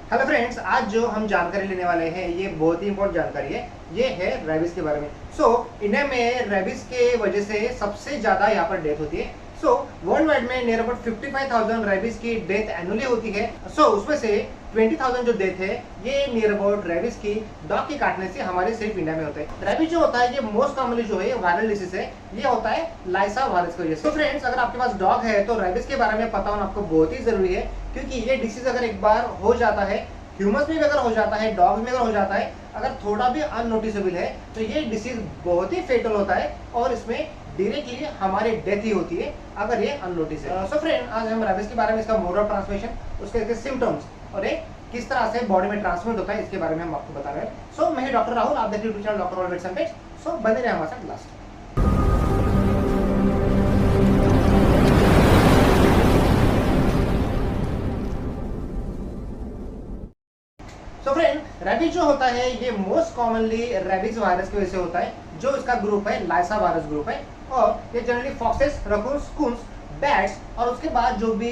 Hello friends, आज जो हम जानकारी लेने वाले हैं ये बहुत ही इंपॉर्टेंट जानकारी है। ये है रेबिस के बारे में। इंडिया में रेबिस के वजह से सबसे ज़्यादा यहाँ पर डेथ होती है। वर्ल्ड वाइड में नियर अबाउट 55,000 रेबिस की डेथ एनुअली होती है। उसमें से 20,000 जो डेथ है ये नियर अबाउट रेबिस की डॉग के काटने से हमारे सिर्फ इंडिया में होता है। रेबिस जो होता है ये मोस्ट कॉमनली जो है वायरल डिसीज है। ये होता है लाइसा वायरस की वजह से। फ्रेंड्स, अगर आपके पास डॉग है तो रेबिस के बारे में पता होना आपको बहुत ही जरूरी है, क्योंकि ये डिसीज अगर एक बार हो जाता है, ह्यूमंस में भी अगर हो जाता है, डॉग्स में अगर हो जाता है, अगर थोड़ा भी अननोटिसेबल है तो ये डिसीज बहुत ही फेटल होता है और इसमें डायरेक्टली हमारी डेथ ही होती है अगर ये अननोटिस है। फ्रेंड, आज हम रेबिस के बारे में, इसका मोड ऑफ ट्रांसमिशन, उसके सिम्टम्स और एक किस तरह से बॉडी में ट्रांसमिट होता है इसके बारे में हम आपको बता रहे हैं। मैं डॉक्टर राहुल, आप देखिए YouTube channel doctor Rahul medicine page. बने रहे हमारे साथ लास्ट। फ्रेंड, रेबिस जो होता है ये मोस्ट कॉमनली रेबिस वायरस की वजह से होता है, जो इसका ग्रुप है लाइसा वायरस ग्रुप है। और ये जनरली फॉक्सेस, रकून्स, कून्स, बैट्स और उसके बाद जो भी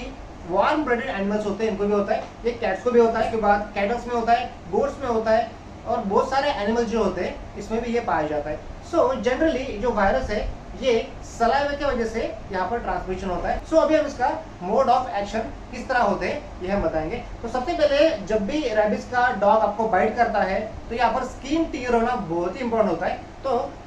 वार्म ब्लडेड एनिमल्स होते हैं इनको भी होता है। ये कैट्स को भी होता है, उसके बाद कैटल्स में होता है, गोट्स में होता है और बहुत सारे एनिमल्स जो होते हैं इसमें भी ये पाया जाता है। जनरली जो वायरस है ये सलाइवा की वजह से यहाँ पर ट्रांसमिशन होता है। अभी हम इसका मोड ऑफ एक्शन किस तरह होते हैं ये हम बताएंगे। सबसे पहले जब भी रेबिस का डॉग आपको बाइट करता है तो यहाँ पर स्किन टियर होना बहुत ही इंपॉर्टेंट होता है।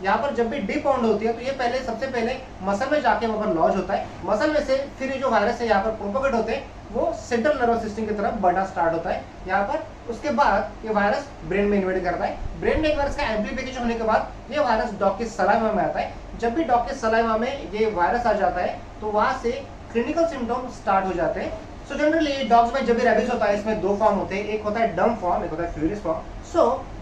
यहाँ पर जब भी डिप बाउंड होती है तो ये सबसे पहले मसल में जाके वहाँ पर लॉज होता है। मसल में से फिर ये जो वायरस है यहाँ पर प्रोपोगेट होते हैं, वो सेंट्रल नर्वस सिस्टम की तरफ बढ़ना स्टार्ट होता है यहाँ पर। उसके बाद ये वायरस ब्रेन में इन्वेड करता है। ब्रेन में एक बार इसका एम्प्लीफिकेशन होने के बाद ये वायरस डॉग के सलाइवा में आता है। जब भी डॉग के सलाइवा में ये वायरस आ जाता है तो वहां से क्लिनिकल सिम्टम स्टार्ट हो जाते हैं। जनरली डॉग्स में जब भी रेबिस होता है इसमें दो फॉर्म होते हैं, एक होता है डम फॉर्म, एक होता है फ्यूरियस फॉर्म।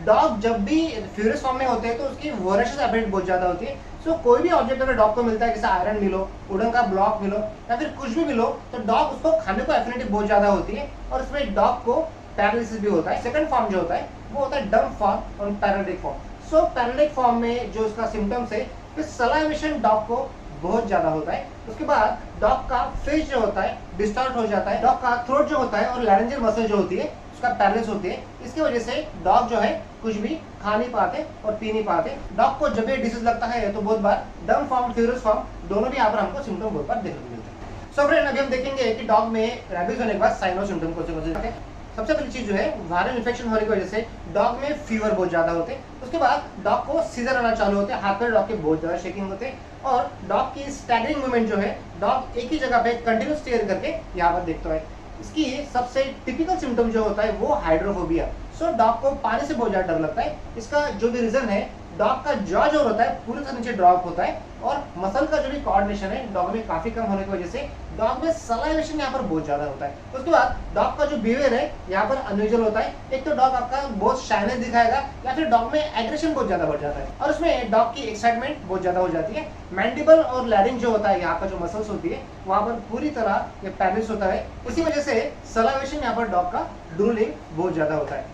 डॉग जब भी फ्यूरियस फॉर्म में होते हैं तो उसकी वोरेशियस एबिलिटी बहुत ज्यादा होती है। कोई भी ऑब्जेक्ट अगर डॉग को मिलता है, जैसे आयरन मिलो, वुडन का ब्लॉक मिलो या फिर कुछ भी मिलो, तो डॉग उसको खाने को एफिनिटी बहुत ज्यादा होती है और इसमें डॉग को पैरालिसिस भी होता है। सेकंड फॉर्म जो होता है वो होता है डम फॉर्म और पैरालिटिक फॉर्म। पैरालिटिक फॉर्म में जो इसका सिम्टम्स है, फिर सलाइवेशन डॉग को बहुत ज्यादा होता है। उसके बाद डॉग का फेस जो होता है डिस्टॉर्ट हो जाता है। डॉग का थ्रोट जो होता है और लैरेंजियल मसल जो होती है उसका पैरालिसिस होती है। इसकी वजह से डॉग जो है कुछ भी खा नहीं पाते और पी नहीं पाते। डॉग को जब ये डिसीज लगता है तो बहुत बार डम फॉर्म, फ्यूरियस फॉर्म दोनों भी यहाँ पर हमको सिम्टम बहुत बार देखने को मिलते हैं। फ्रेंड, अभी हम देखेंगे कि डॉग में रेबिस होने के बाद साइन और सिम्टम कौन से हैं। सबसे पहली चीज जो है, वायरल इन्फेक्शन होने की वजह से डॉग में फीवर बहुत ज्यादा होते हैं। उसके बाद डॉग को सीजर आना चालू होते हैं, हाथ पैर डॉग के बहुत ज्यादा शेकिंग होते हैं और डॉग की स्टैगरिंग मूवमेंट जो है, डॉग एक ही जगह पे कंटिन्यूस स्टेयर करके यहाँ पर देखता है। इसकी सबसे टिपिकल सिम्टम जो होता है वो हाइड्रोफोबिया। डॉग को पानी से बहुत ज्यादा डर लगता है। इसका जो भी रीजन है, डॉग का जॉ जो होता है पूरे से नीचे ड्रॉप होता है और मसल का जो भी कोऑर्डिनेशन है डॉग में काफी कम होने की वजह से डॉग में सलाइवेशन यहाँ पर बहुत ज्यादा होता है। उसके बाद डॉग का जो बिहेवियर है यहाँ पर अनयूजुअल होता है। एक तो डॉग आपका बहुत शाइनेस दिखाएगा या फिर डॉग में एग्रेशन बहुत ज्यादा बढ़ जाता है और उसमें डॉग की एक्साइटमेंट बहुत ज्यादा हो जाती है। मैंडिबल और लैरिंग जो होता है, यहाँ का जो मसल्स होती है वहां पर पूरी तरह ये पैरालिसिस होता है। इसी वजह से सलाइवेशन यहाँ पर डॉग का ड्रूलिंग बहुत ज्यादा होता है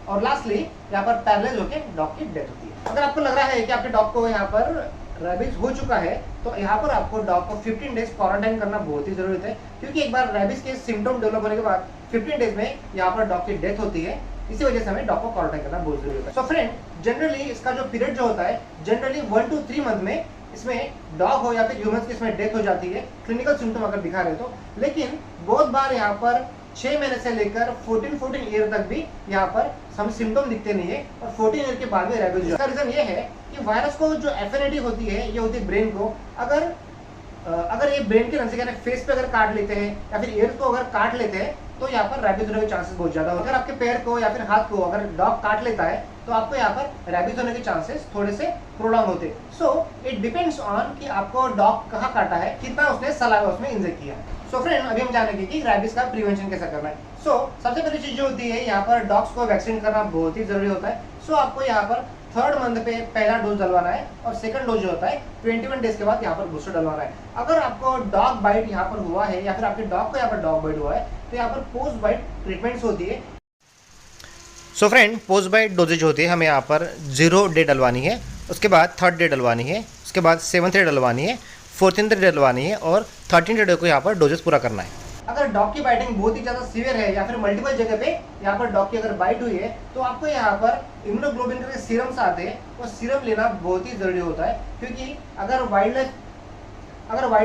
और लास्टली यहाँ पर पैरालाइज होकर डॉग की डेथ होती है। अगर आपको लग रहा है कि आपके डॉग को यहाँ पर रेबिस हो चुका है तो यहाँ पर आपको डॉग को 15 डेज क्वारंटाइन करना बहुत ही जरूरत है, क्योंकि एक बार रेबिस के सिम्टम डेवलप होने के बाद 15 डेज में यहाँ पर डॉग की डेथ होती है। इसी वजह से हमें डॉग को क्वारंटाइन करना बहुत जरूरी है। फ्रेंड, जनरली इसका जो पीरियड जो होता है, जनरली 1 to 3 मंथ में इसमें डॉग हो या फिर ह्यूमंस की इसमें डेथ हो जाती है, क्लिनिकल सिम्टम अगर दिखा रहे तो। लेकिन बहुत बार यहाँ पर 6 महीने से लेकर 14 ईयर तक भी यहाँ पर हम सिम्टम दिखते नहीं है और 14 ईयर के बाद में रेबिस। इसका रीजन ये है कि वायरस को जो एफिनिटी होती है ये होती है ब्रेन को। अगर ये ब्रेन के नजदीक फेस पे अगर काट लेते हैं या फिर ईयर को अगर काट लेते हैं तो यहाँ पर रेबिस होने के चांसेस बहुत ज्यादा होते हैं। अगर आपके पैर को या फिर हाथ को अगर डॉग काट लेता है तो आपको यहाँ पर रेबिस होने के चांसेस थोड़े से प्रोलॉन्ग होते हैं। इट डिपेंड्स ऑन कि आपको डॉग कहाँ काटा है, कितना उसने सलाइवा उसमें इंजेक्ट किया है। फ्रेंड, अभी हम जानेंगे कि रेबिस का प्रिवेंशन कैसा करना है। सबसे पहली चीज जो होती है, यहाँ पर डॉग्स को वैक्सीन करना बहुत ही जरूरी होता है। आपको यहाँ पर 3rd मंथ पे पहला डोज डलवाना है और सेकंड डोज जो होता है 21 डेज के बाद यहाँ पर बूस्टर डलवाना है। अगर आपको डॉग बाइट यहाँ पर हुआ है या फिर आपके डॉग को यहाँ पर डॉग बाइट हुआ है तो यहाँ पर पोस्ट बाइट ट्रीटमेंट्स होती है। फ्रेंड, पोस्ट बाइट डोजेज होती है, हमें यहाँ पर 0 डे डलवानी है, उसके बाद 3rd डे डलवानी है, उसके बाद 7th डे डलवानी है, 14th डे डलवानी है और 13th डे को यहाँ पर डोजेस पूरा करना है। अगर डॉग की बाइटिंग बहुत ही ज्यादा सीवियर है या फिर मल्टीपल जगह पे यहाँ पर डॉग की अगर बाइट हुई है तो आपको यहाँ पर इम्यूनोग्लोबिन के सीरम्स आते हैं, वो सीरम लेना बहुत ही जरूरी होता है। क्योंकि अगर वाइल्ड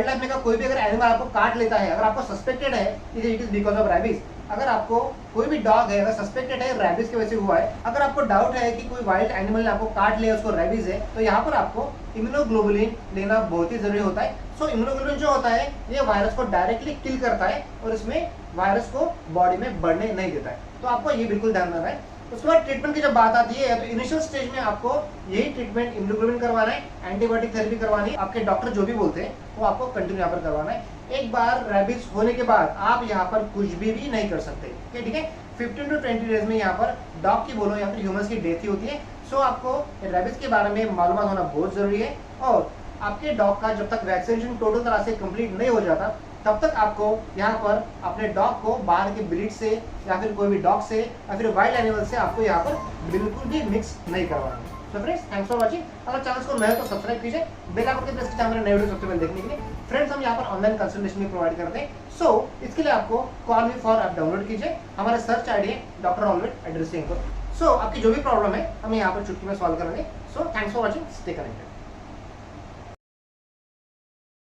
लाइफ में का कोई भी अगर एनिमल आपको काट लेता है, अगर आपको सस्पेक्टेड है it is because of rabies, अगर आपको कोई भी डॉग है अगर सस्पेक्टेड है रैबिस की वजह से हुआ है, अगर आपको डाउट है कि कोई वाइल्ड एनिमल ने आपको काट लिया उसको रैबिस है, तो यहाँ पर आपको इम्यूनोग्लोबुलिन लेना बहुत ही जरूरी होता है। सो इम्यूनोग्लोबुलिन जो होता है ये वायरस को डायरेक्टली किल करता है और इसमें वायरस को बॉडी में बढ़ने नहीं देता है, तो आपको ये बिल्कुल ध्यान रखना है। उसके बाद ट्रीटमेंट की जब बात आती है तो इनिशियल स्टेज में आपको यही ट्रीटमेंट इम्यूनोग्लोबुलिन करवाना है, एंटीबायोटिक थेरेपी करवानी है, आपके डॉक्टर जो भी बोलते हैं वो आपको कंटिन्यू यहाँ पर करवाना है। एक बार रैबिस होने के बाद आप यहाँ पर कुछ भी नहीं कर सकते, ठीक है। 15 to 20 डेज में यहाँ पर डॉग की बोलो या फिर ह्यूमंस की डेथ ही होती है। सो आपको रैबिस के बारे में मालूमात होना बहुत जरूरी है और आपके डॉग का जब तक वैक्सीनेशन टोटल तरह से कंप्लीट नहीं हो जाता तब तक आपको यहाँ पर अपने डॉग को बाहर के ब्रीड से या फिर कोई भी डॉग से या फिर वाइल्ड एनिमल से आपको यहाँ पर बिल्कुल भी मिक्स नहीं करवाना। So friends, thanks for watching. अगर चैनल को नया तो सब्सक्राइब कीजिए, बेल आइकन के प्रेस कीजिए हमारे नए वीडियो सबसे पहले देखने के लिए। फ्रेंड्स, हम यहाँ पर ऑनलाइन कंसल्टेशन भी प्रोवाइड करते हैं। सो इसके लिए आपको call me for app download कीजिए, हमारा सर्च आईडी है डॉक्टर ऑलवेट एड्रेसिंग को। सो आपकी जो भी प्रॉब्लम है हम यहाँ पर चुटकी में सॉल्व करेंगे। So thanks for watching, stay connected.